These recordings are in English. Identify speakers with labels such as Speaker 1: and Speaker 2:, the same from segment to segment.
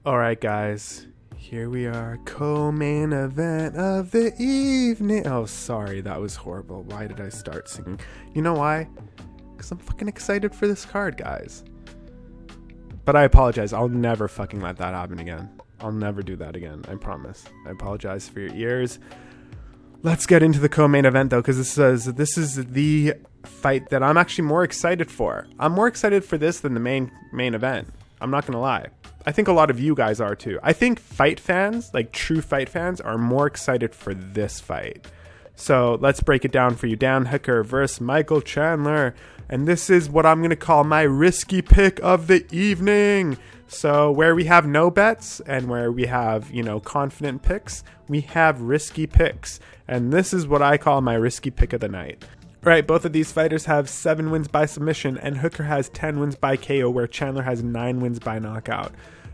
Speaker 1: Alright guys, here we are, co-main event of the evening. Oh, sorry, that was horrible. Why did I start singing? You know why? Because I'm fucking excited for this card, guys. But I apologize, I'll never fucking let that happen again. I'll never do that again, I promise. I apologize for your ears. Let's get into the co-main event though, because this is the fight that I'm actually more excited for. I'm more excited for this than the main event. I'm not gonna lie. I think a lot of you guys are too. I think fight fans, like true fight fans, are more excited for this fight. So let's break it down for you. Dan Hooker versus Michael Chandler. And this is what I'm going to call my risky pick of the evening. So where we have no bets and where we have, confident picks, we have risky picks. And this is what I call my risky pick of the night. Right, both of these fighters have 7 wins by submission, and Hooker has 10 wins by KO, where Chandler has 9 wins by knockout.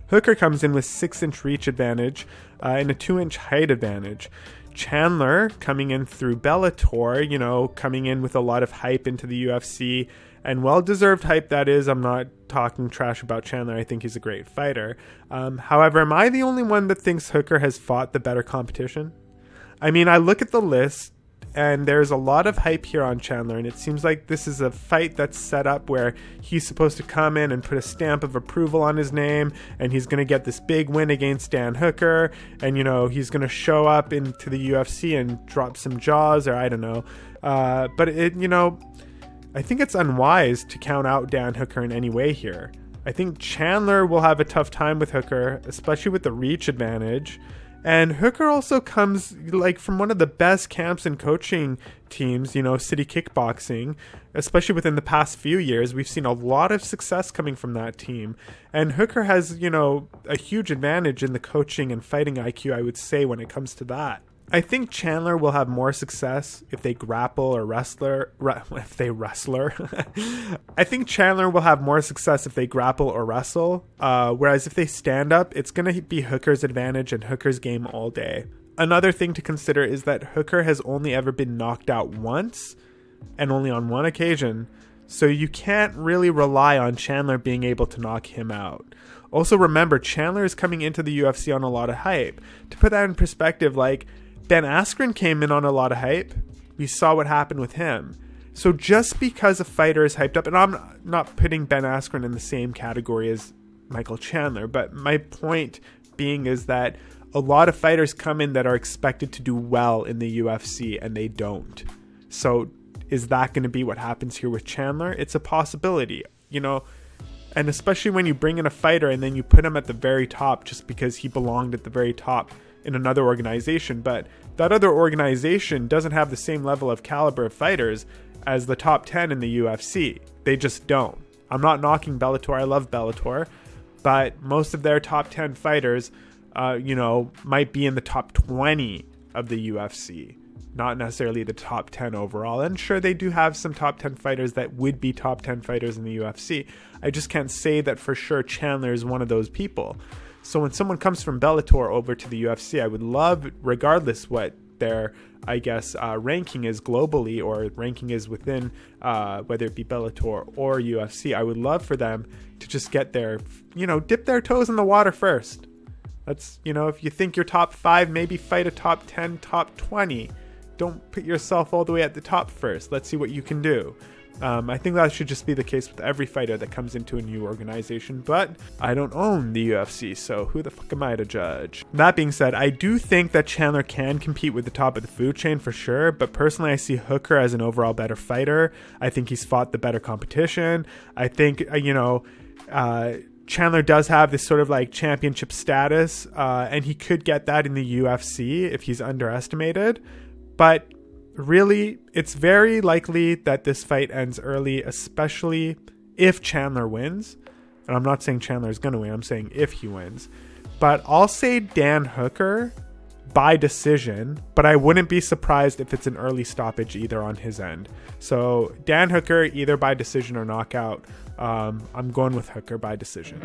Speaker 1: Hooker comes in with 6-inch reach advantage and a 2-inch height advantage. Chandler coming in through Bellator, coming in with a lot of hype into the UFC, and well-deserved hype that is. I'm not talking trash about Chandler. I think he's a great fighter. However, am I the only one that thinks Hooker has fought the better competition? I mean, I look at the list, and there's a lot of hype here on Chandler, and it seems like this is a fight that's set up where he's supposed to come in and put a stamp of approval on his name, and he's going to get this big win against Dan Hooker, and, he's going to show up into the UFC and drop some jaws, or I don't know. But I think it's unwise to count out Dan Hooker in any way here. I think Chandler will have a tough time with Hooker, especially with the reach advantage. And Hooker also comes from one of the best camps and coaching teams, City Kickboxing, especially within the past few years. We've seen a lot of success coming from that team. And Hooker has, a huge advantage in the coaching and fighting IQ, I would say, when it comes to that. I think Chandler will have more success if they grapple or wrestler. I think Chandler will have more success if they grapple or wrestle. Whereas if they stand up, it's going to be Hooker's advantage and Hooker's game all day. Another thing to consider is that Hooker has only ever been knocked out once, and only on one occasion. So you can't really rely on Chandler being able to knock him out. Also remember, Chandler is coming into the UFC on a lot of hype. To put that in perspective, Ben Askren came in on a lot of hype. We saw what happened with him. So just because a fighter is hyped up, and I'm not putting Ben Askren in the same category as Michael Chandler, but my point being is that a lot of fighters come in that are expected to do well in the UFC, and they don't. So is that going to be what happens here with Chandler? It's a possibility, and especially when you bring in a fighter and then you put him at the very top just because he belonged at the very top in another organization, but that other organization doesn't have the same level of caliber of fighters as the top 10 in the UFC. They just don't. I'm not knocking Bellator. I love Bellator, but most of their top 10 fighters, might be in the top 20 of the UFC, not necessarily the top 10 overall. And sure, they do have some top 10 fighters that would be top 10 fighters in the UFC. I just can't say that for sure Chandler is one of those people. So when someone comes from Bellator over to the UFC, I would love, regardless what their, ranking is globally or ranking is within, whether it be Bellator or UFC, I would love for them to just get their, dip their toes in the water first. That's, if you think you're top 5, maybe fight a top 10, top 20. Don't put yourself all the way at the top first. Let's see what you can do. I think that should just be the case with every fighter that comes into a new organization, but I don't own the UFC, so who the fuck am I to judge? That being said, I do think that Chandler can compete with the top of the food chain for sure, but personally I see Hooker as an overall better fighter. I think he's fought the better competition. I think, Chandler does have this sort of championship status, and he could get that in the UFC if he's underestimated, but really, it's very likely that this fight ends early, especially if Chandler wins. And I'm not saying Chandler is going to win. I'm saying if he wins. But I'll say Dan Hooker by decision, but I wouldn't be surprised if it's an early stoppage either on his end. So Dan Hooker, either by decision or knockout. I'm going with Hooker by decision.